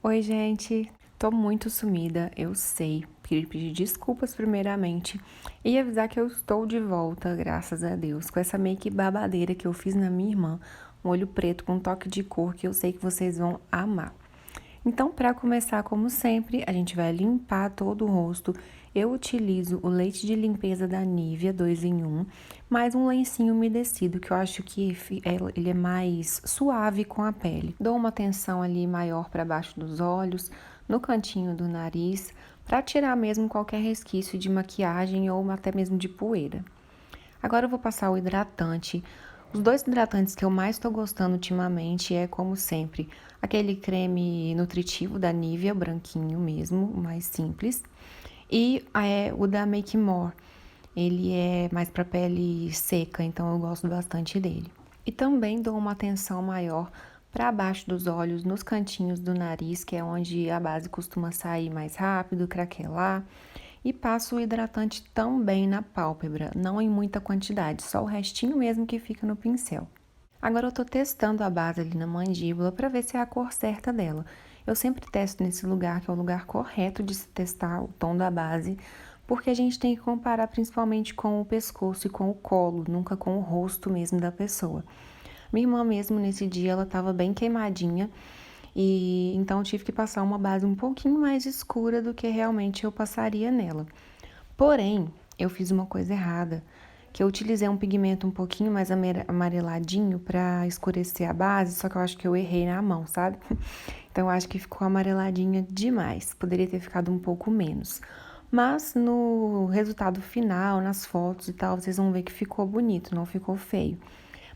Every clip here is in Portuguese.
Oi, gente. Tô muito sumida, eu sei. Queria pedir desculpas primeiramente e avisar que eu estou de volta, graças a Deus, com essa make babadeira que eu fiz na minha irmã, um olho preto com um toque de cor que eu sei que vocês vão amar. Então, para começar, como sempre, a gente vai limpar todo o rosto. Eu utilizo o leite de limpeza da Nivea 2 em 1, mais um lencinho umedecido, que eu acho que ele é mais suave com a pele. Dou uma atenção ali maior para baixo dos olhos, no cantinho do nariz, para tirar mesmo qualquer resquício de maquiagem ou até mesmo de poeira. Agora eu vou passar o hidratante. Os dois hidratantes que eu mais estou gostando ultimamente é, como sempre, aquele creme nutritivo da Nivea, branquinho mesmo, mais simples. E o da Make More. Ele é mais para pele seca, então eu gosto bastante dele. E também dou uma atenção maior para baixo dos olhos, nos cantinhos do nariz, que é onde a base costuma sair mais rápido, craquelar. E passo o hidratante também na pálpebra, não em muita quantidade, só o restinho mesmo que fica no pincel. Agora eu tô testando a base ali na mandíbula para ver se é a cor certa dela. Eu sempre testo nesse lugar, que é o lugar correto de se testar o tom da base, porque a gente tem que comparar principalmente com o pescoço e com o colo, nunca com o rosto mesmo da pessoa. Minha irmã mesmo nesse dia ela tava bem queimadinha e então eu tive que passar uma base um pouquinho mais escura do que realmente eu passaria nela. Porém, eu fiz uma coisa errada, que eu utilizei um pigmento um pouquinho mais amareladinho para escurecer a base, só que eu acho que eu errei na mão, sabe? Então eu acho que ficou amareladinha demais, poderia ter ficado um pouco menos. Mas no resultado final, nas fotos e tal, vocês vão ver que ficou bonito, não ficou feio.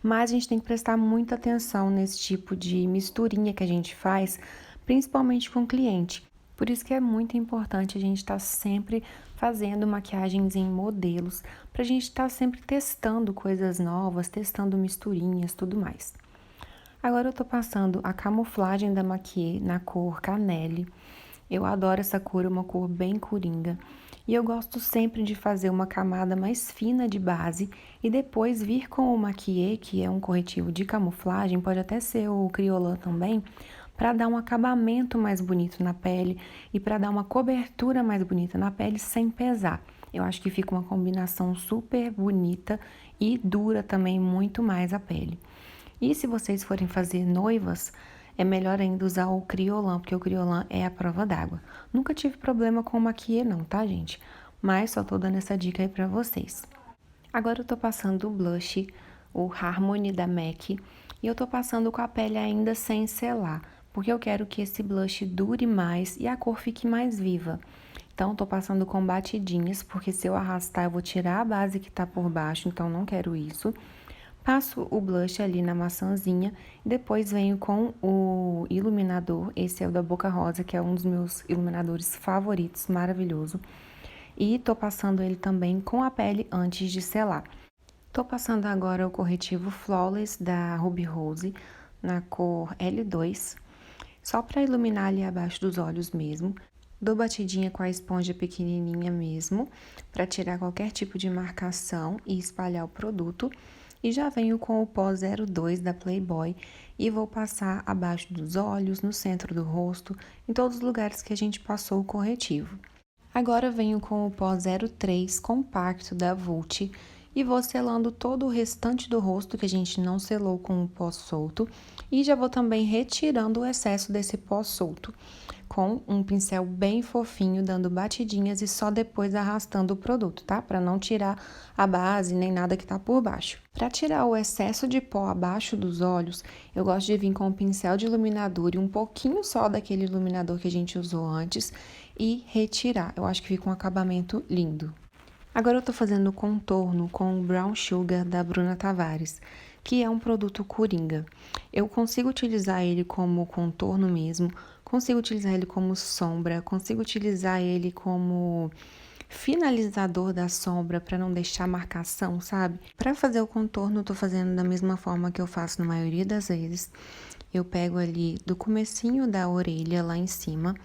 Mas a gente tem que prestar muita atenção nesse tipo de misturinha que a gente faz, principalmente com o cliente. Por isso que é muito importante a gente estar sempre fazendo maquiagens em modelos, para a gente estar sempre testando coisas novas, testando misturinhas, tudo mais. Agora eu tô passando a camuflagem da Maquiê na cor Canelle. Eu adoro essa cor, é uma cor bem coringa. E eu gosto sempre de fazer uma camada mais fina de base e depois vir com o Maquiê, que é um corretivo de camuflagem, pode até ser o Kriolan também, para dar um acabamento mais bonito na pele e para dar uma cobertura mais bonita na pele sem pesar. Eu acho que fica uma combinação super bonita e dura também muito mais a pele. E se vocês forem fazer noivas, é melhor ainda usar o Kriolan, porque o Kriolan é a prova d'água. Nunca tive problema com o maquiê não, tá, gente? Mas só tô dando essa dica aí pra vocês. Agora eu tô passando o blush, o Harmony da MAC, e eu tô passando com a pele ainda sem selar, porque eu quero que esse blush dure mais e a cor fique mais viva. Então, tô passando com batidinhas, porque se eu arrastar, eu vou tirar a base que tá por baixo, então não quero isso. Passo o blush ali na maçãzinha e depois venho com o iluminador. Esse é o da Boca Rosa, que é um dos meus iluminadores favoritos, maravilhoso. E tô passando ele também com a pele antes de selar. Tô passando agora o corretivo Flawless da Ruby Rose, na cor L2, só para iluminar ali abaixo dos olhos mesmo. Dou batidinha com a esponja pequenininha mesmo, para tirar qualquer tipo de marcação e espalhar o produto. E já venho com o pó 02 da Playboy e vou passar abaixo dos olhos, no centro do rosto, em todos os lugares que a gente passou o corretivo. Agora venho com o pó 03 compacto da Vult e vou selando todo o restante do rosto que a gente não selou com o pó solto e já vou também retirando o excesso desse pó solto com um pincel bem fofinho, dando batidinhas e só depois arrastando o produto, tá? Para não tirar a base nem nada que tá por baixo. Para tirar o excesso de pó abaixo dos olhos, eu gosto de vir com um pincel de iluminador e um pouquinho só daquele iluminador que a gente usou antes e retirar. Eu acho que fica um acabamento lindo. Agora eu tô fazendo o contorno com o Brown Sugar da Bruna Tavares, que é um produto coringa. Eu consigo utilizar ele como contorno mesmo, consigo utilizar ele como sombra, consigo utilizar ele como finalizador da sombra para não deixar marcação, sabe? Para fazer o contorno, eu tô fazendo da mesma forma que eu faço na maioria das vezes. Eu pego ali do comecinho da orelha lá em cima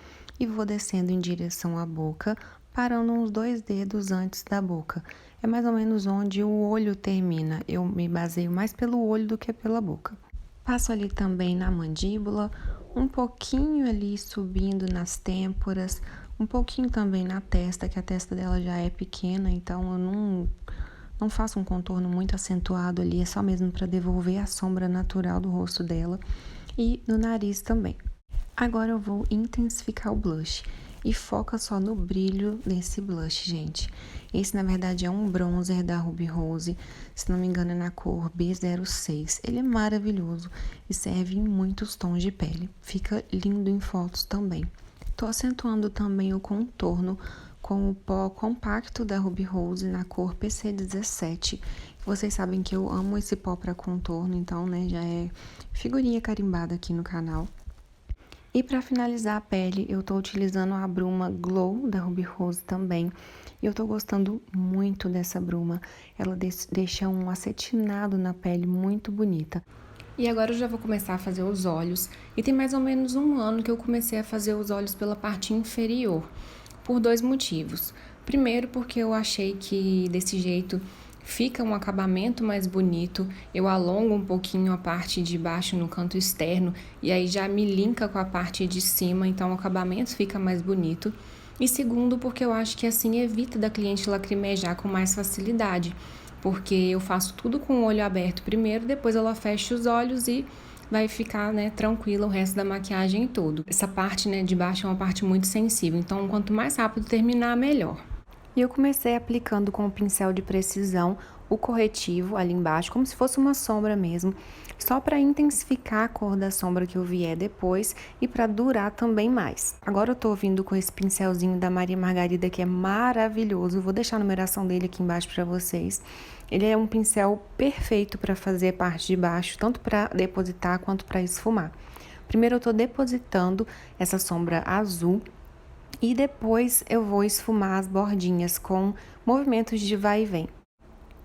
e vou descendo em direção à boca, parando uns 2 dedos antes da boca. É mais ou menos onde o olho termina. Eu me baseio mais pelo olho do que pela boca. Passo ali também na mandíbula, um pouquinho ali subindo nas têmporas, um pouquinho também na testa, que a testa dela já é pequena, então eu não faço um contorno muito acentuado ali, é só mesmo para devolver a sombra natural do rosto dela. E no nariz também. Agora eu vou intensificar o blush. E foca só no brilho desse blush, gente. Esse, na verdade, é um bronzer da Ruby Rose. Se não me engano, é na cor B06. Ele é maravilhoso e serve em muitos tons de pele. Fica lindo em fotos também. Tô acentuando também o contorno com o pó compacto da Ruby Rose na cor PC17. Vocês sabem que eu amo esse pó para contorno, então, né, já é figurinha carimbada aqui no canal. E para finalizar a pele, eu tô utilizando a bruma Glow da Ruby Rose também. E eu tô gostando muito dessa bruma. Ela deixa um acetinado na pele muito bonita. E agora eu já vou começar a fazer os olhos. E tem mais ou menos um ano que eu comecei a fazer os olhos pela parte inferior. Por 2 motivos. Primeiro, porque eu achei que desse jeito fica um acabamento mais bonito, eu alongo um pouquinho a parte de baixo no canto externo e aí já me linka com a parte de cima, então o acabamento fica mais bonito. E segundo, porque eu acho que assim evita da cliente lacrimejar com mais facilidade, porque eu faço tudo com o olho aberto primeiro, depois ela fecha os olhos e vai ficar, né, tranquila o resto da maquiagem todo. Essa parte, né, de baixo é uma parte muito sensível, então quanto mais rápido terminar, melhor. E eu comecei aplicando com o pincel de precisão o corretivo ali embaixo, como se fosse uma sombra mesmo, só para intensificar a cor da sombra que eu vier depois e para durar também mais. Agora eu tô vindo com esse pincelzinho da Maria Margarida, que é maravilhoso, vou deixar a numeração dele aqui embaixo para vocês. Ele é um pincel perfeito para fazer a parte de baixo, tanto para depositar quanto para esfumar. Primeiro eu tô depositando essa sombra azul e depois eu vou esfumar as bordinhas com movimentos de vai e vem.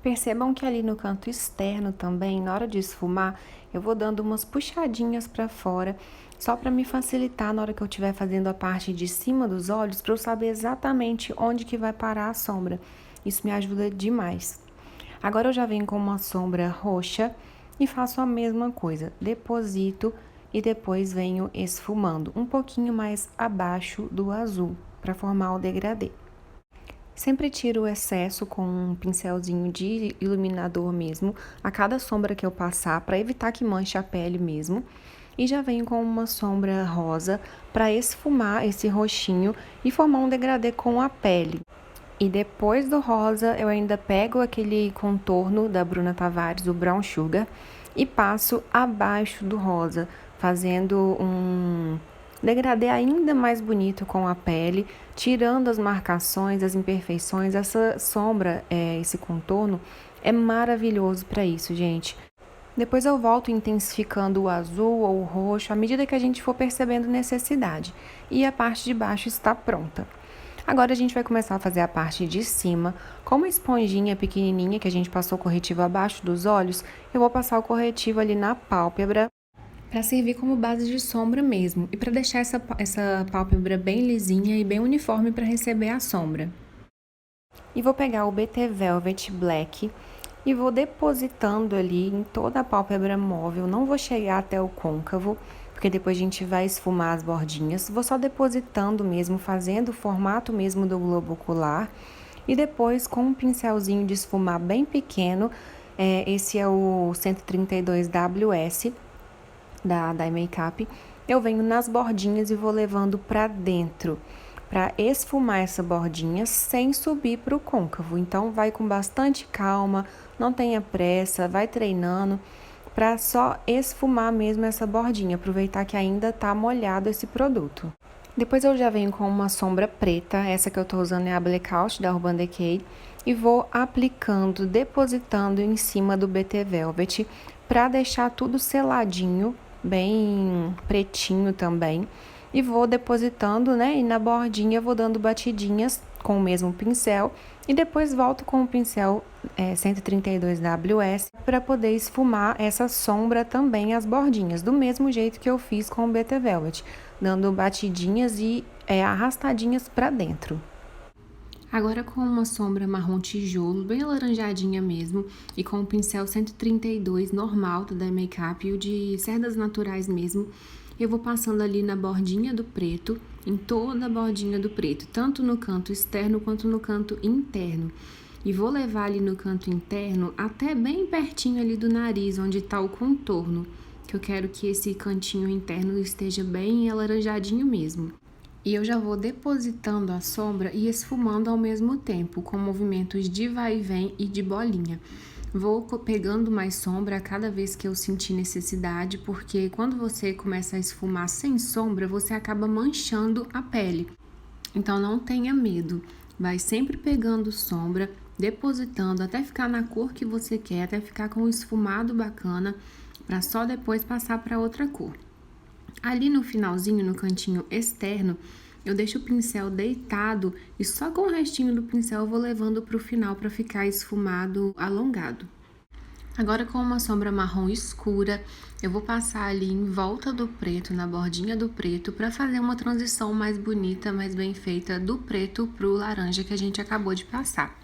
Percebam que ali no canto externo também, na hora de esfumar, eu vou dando umas puxadinhas para fora, só para me facilitar na hora que eu estiver fazendo a parte de cima dos olhos, para eu saber exatamente onde que vai parar a sombra. Isso me ajuda demais. Agora eu já venho com uma sombra roxa e faço a mesma coisa, deposito e depois venho esfumando um pouquinho mais abaixo do azul, para formar o degradê. Sempre tiro o excesso com um pincelzinho de iluminador mesmo, a cada sombra que eu passar, para evitar que manche a pele mesmo. E já venho com uma sombra rosa para esfumar esse roxinho e formar um degradê com a pele. E depois do rosa, eu ainda pego aquele contorno da Bruna Tavares, o Brown Sugar, e passo abaixo do rosa, fazendo um degradê ainda mais bonito com a pele, tirando as marcações, as imperfeições. Essa sombra, esse contorno, é maravilhoso para isso, gente. Depois eu volto intensificando o azul ou o roxo à medida que a gente for percebendo necessidade. E a parte de baixo está pronta. Agora a gente vai começar a fazer a parte de cima. Com uma esponjinha pequenininha que a gente passou o corretivo abaixo dos olhos, eu vou passar o corretivo ali na pálpebra para servir como base de sombra mesmo e para deixar essa pálpebra bem lisinha e bem uniforme para receber a sombra. E vou pegar o BT Velvet Black e vou depositando ali em toda a pálpebra móvel, não vou chegar até o côncavo, porque depois a gente vai esfumar as bordinhas. Vou só depositando mesmo, fazendo o formato mesmo do globo ocular. E depois, com um pincelzinho de esfumar bem pequeno, esse é o 132WS da Makeup, eu venho nas bordinhas e vou levando para dentro, para esfumar essa bordinha sem subir para o côncavo. Então, vai com bastante calma, não tenha pressa, vai treinando, para só esfumar mesmo essa bordinha, aproveitar que ainda tá molhado esse produto. Depois eu já venho com uma sombra preta, essa que eu tô usando é a Blackout da Urban Decay, e vou aplicando, depositando em cima do BT Velvet, para deixar tudo seladinho, bem pretinho também. E vou depositando, né, e na bordinha vou dando batidinhas com o mesmo pincel, e depois volto com o pincel 132WS para poder esfumar essa sombra também as bordinhas, do mesmo jeito que eu fiz com o BT Velvet, dando batidinhas e arrastadinhas para dentro. Agora com uma sombra marrom tijolo, bem alaranjadinha mesmo, e com o pincel 132 normal da Makeup e o de cerdas naturais mesmo, Eu vou passando ali na bordinha do preto, em toda a bordinha do preto, tanto no canto externo quanto no canto interno. E vou levar ali no canto interno até bem pertinho ali do nariz, onde está o contorno, que eu quero que esse cantinho interno esteja bem alaranjadinho mesmo. E eu já vou depositando a sombra e esfumando ao mesmo tempo, com movimentos de vai e vem e de bolinha. Vou pegando mais sombra a cada vez que eu sentir necessidade, porque quando você começa a esfumar sem sombra, você acaba manchando a pele. Então não tenha medo, vai sempre pegando sombra, depositando até ficar na cor que você quer, até ficar com um esfumado bacana, para só depois passar para outra cor. Ali no finalzinho, no cantinho externo, eu deixo o pincel deitado e só com o restinho do pincel eu vou levando para o final para ficar esfumado, alongado. Agora com uma sombra marrom escura, eu vou passar ali em volta do preto, na bordinha do preto, para fazer uma transição mais bonita, mais bem feita do preto pro laranja que a gente acabou de passar.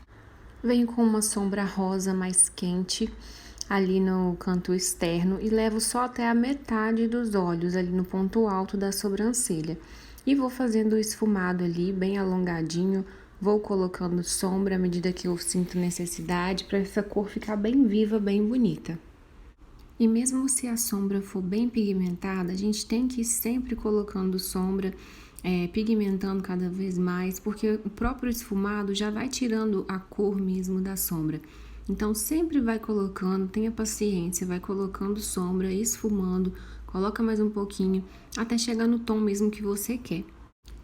Venho com uma sombra rosa mais quente ali no canto externo e levo só até a metade dos olhos, ali no ponto alto da sobrancelha. E vou fazendo o esfumado ali, bem alongadinho, vou colocando sombra à medida que eu sinto necessidade, para essa cor ficar bem viva, bem bonita. E mesmo se a sombra for bem pigmentada, a gente tem que ir sempre colocando sombra, pigmentando cada vez mais, porque o próprio esfumado já vai tirando a cor mesmo da sombra. Então, sempre vai colocando, tenha paciência, vai colocando sombra, esfumando, coloca mais um pouquinho, até chegar no tom mesmo que você quer.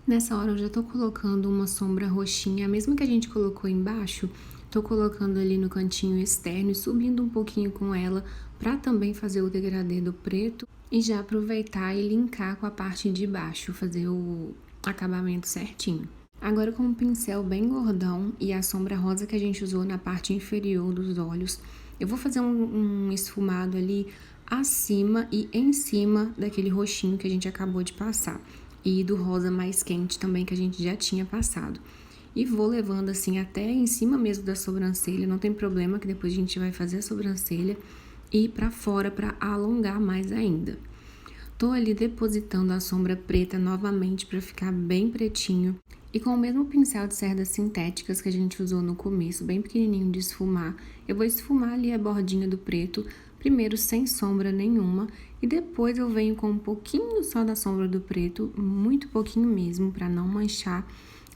Nessa hora eu já tô colocando uma sombra roxinha, a mesma que a gente colocou embaixo, tô colocando ali no cantinho externo e subindo um pouquinho com ela, pra também fazer o degradê do preto e já aproveitar e linkar com a parte de baixo, fazer o acabamento certinho. Agora com um pincel bem gordão e a sombra rosa que a gente usou na parte inferior dos olhos, eu vou fazer um esfumado ali acima e em cima daquele roxinho que a gente acabou de passar. E do rosa mais quente também que a gente já tinha passado. E vou levando assim até em cima mesmo da sobrancelha, não tem problema que depois a gente vai fazer a sobrancelha e pra fora pra alongar mais ainda. Tô ali depositando a sombra preta novamente pra ficar bem pretinho. E com o mesmo pincel de cerdas sintéticas que a gente usou no começo, bem pequenininho de esfumar, eu vou esfumar ali a bordinha do preto, primeiro sem sombra nenhuma, e depois eu venho com um pouquinho só da sombra do preto, muito pouquinho mesmo, para não manchar,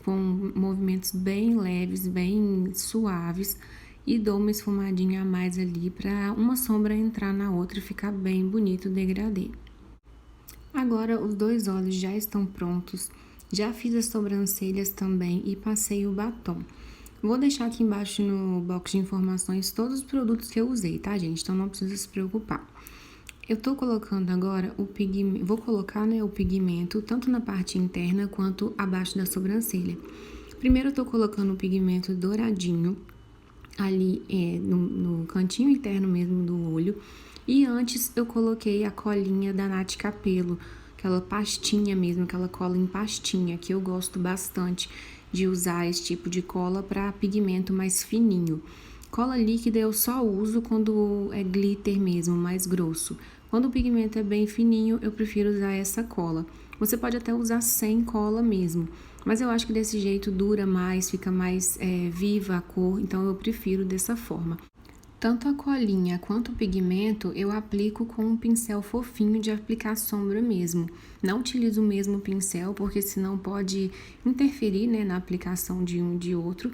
com movimentos bem leves, bem suaves, e dou uma esfumadinha a mais ali para uma sombra entrar na outra e ficar bem bonito o degradê. Agora os dois olhos já estão prontos. Já fiz as sobrancelhas também e passei o batom. Vou deixar aqui embaixo no box de informações todos os produtos que eu usei, tá, gente? Então não precisa se preocupar. Eu tô colocando agora o pigmento, vou colocar, né, o pigmento tanto na parte interna quanto abaixo da sobrancelha. Primeiro eu tô colocando o pigmento douradinho ali no cantinho interno mesmo do olho. E antes eu coloquei a colinha da Nath Capello, aquela pastinha mesmo, aquela cola em pastinha, que eu gosto bastante de usar esse tipo de cola para pigmento mais fininho. Cola líquida eu só uso quando é glitter mesmo, mais grosso. Quando o pigmento é bem fininho, eu prefiro usar essa cola. Você pode até usar sem cola mesmo, mas eu acho que desse jeito dura mais, fica mais viva a cor, então eu prefiro dessa forma. Tanto a colinha quanto o pigmento eu aplico com um pincel fofinho de aplicar sombra mesmo. Não utilizo o mesmo pincel, porque senão pode interferir, né, na aplicação de um de outro.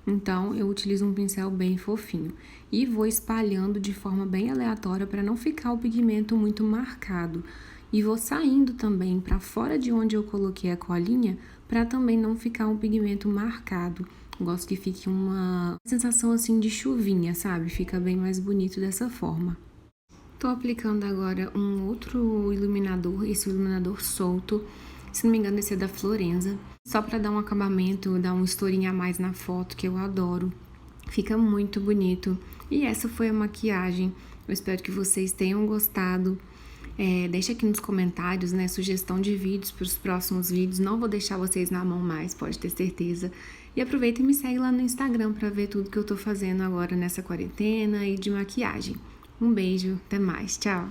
Então, eu utilizo um pincel bem fofinho. E vou espalhando de forma bem aleatória para não ficar o pigmento muito marcado. E vou saindo também para fora de onde eu coloquei a colinha, para também não ficar um pigmento marcado. Gosto que fique uma sensação assim de chuvinha, sabe? Fica bem mais bonito dessa forma. Tô aplicando agora um outro iluminador, esse iluminador solto. Se não me engano, esse é da Florenza. Só pra dar um acabamento, dar um estourinho a mais na foto, que eu adoro. Fica muito bonito. E essa foi a maquiagem. Eu espero que vocês tenham gostado. Deixa aqui nos comentários, né, sugestão de vídeos para os próximos vídeos. Não vou deixar vocês na mão mais, pode ter certeza. E aproveita e me segue lá no Instagram para ver tudo que eu tô fazendo agora nessa quarentena e de maquiagem. Um beijo, até mais, tchau!